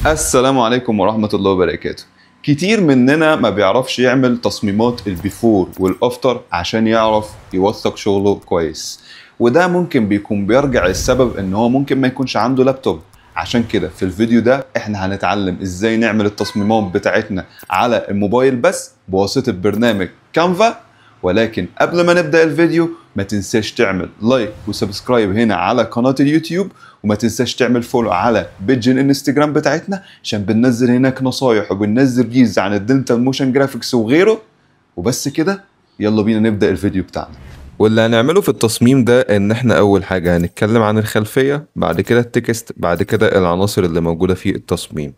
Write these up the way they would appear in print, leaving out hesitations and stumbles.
السلام عليكم ورحمة الله وبركاته. كتير مننا ما بيعرفش يعمل تصميمات البيفور والافتر عشان يعرف يوثق شغله كويس، وده ممكن بيكون بيرجع السبب ان هو ممكن ما يكونش عنده لابتوب. عشان كده في الفيديو ده احنا هنتعلم ازاي نعمل التصميمات بتاعتنا على الموبايل بس بواسطة برنامج كانفا. ولكن قبل ما نبدأ الفيديو ما تنساش تعمل لايك وسبسكرايب هنا على قناة اليوتيوب، وما تنساش تعمل فولو على بيج الانستجرام بتاعتنا عشان بننزل هناك نصايح وبننزل ريلز عن الديجيتال موشن جرافيكس وغيره. وبس كده يلا بينا نبدأ الفيديو بتاعنا. واللي هنعمله في التصميم ده ان احنا اول حاجة هنتكلم عن الخلفية، بعد كده التكست، بعد كده العناصر اللي موجودة في التصميم.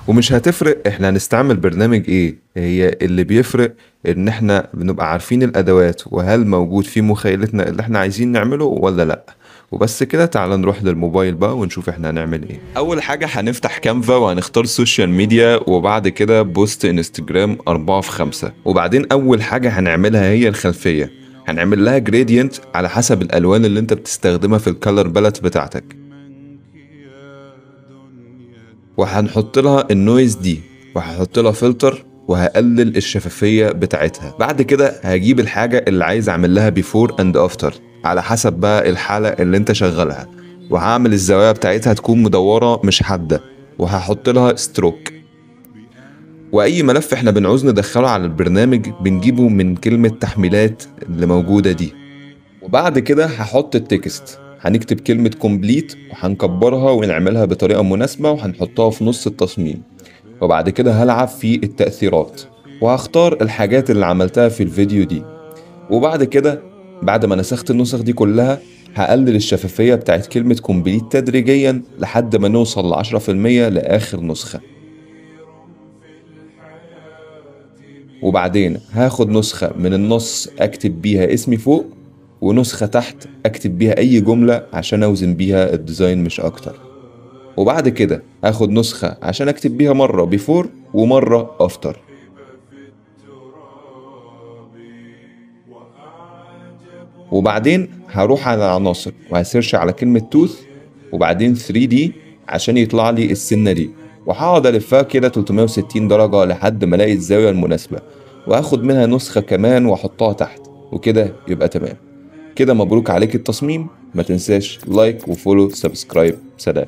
ومش هتفرق احنا هنستعمل برنامج ايه، هي اللي بيفرق ان احنا بنبقى عارفين الادوات وهل موجود في مخيلتنا اللي احنا عايزين نعمله ولا لا. وبس كده تعال نروح للموبايل بقى ونشوف احنا هنعمل ايه. اول حاجة هنفتح كانفا وهنختار سوشيال ميديا، وبعد كده بوست انستجرام 4:5. وبعدين اول حاجة هنعملها هي الخلفية، هنعمل لها جريدينت على حسب الالوان اللي انت بتستخدمها في الكالر باليت بتاعتك، وهنحط لها النويز دي، وهحط لها فلتر، وهقلل الشفافية بتاعتها. بعد كده هجيب الحاجة اللي عايز اعمل لها بيفور اند افتر على حسب بقى الحالة اللي انت شغلها، وهعمل الزوايا بتاعتها تكون مدورة مش حادة، وهحط لها ستروك. واي ملف احنا بنعوز ندخله على البرنامج بنجيبه من كلمة تحميلات اللي موجودة دي. وبعد كده هحط التكست، هنكتب كلمة كومبليت وهنكبرها ونعملها بطريقة مناسبة وهنحطها في نص التصميم. وبعد كده هلعب في التأثيرات وهختار الحاجات اللي عملتها في الفيديو دي. وبعد كده بعد ما نسخت النسخ دي كلها هقلل الشفافية بتاعت كلمة كومبليت تدريجيا لحد ما نوصل ل10% لآخر نسخة. وبعدين هاخد نسخة من النص اكتب بيها اسمي فوق، ونسخة تحت اكتب بيها اي جملة عشان اوزن بيها الديزاين مش اكتر. وبعد كده هاخد نسخة عشان اكتب بيها مرة بيفور ومرة افتر. وبعدين هروح على العناصر وهسيرش على كلمة توث وبعدين 3D عشان يطلع لي السنة دي، وهقعد الفها كده 360 درجة لحد ما الاقي الزاوية المناسبة، وهاخد منها نسخة كمان واحطها تحت، وكده يبقى تمام. كده مبروك عليك التصميم. ما تنساش لايك وفولو سبسكرايب. سلام.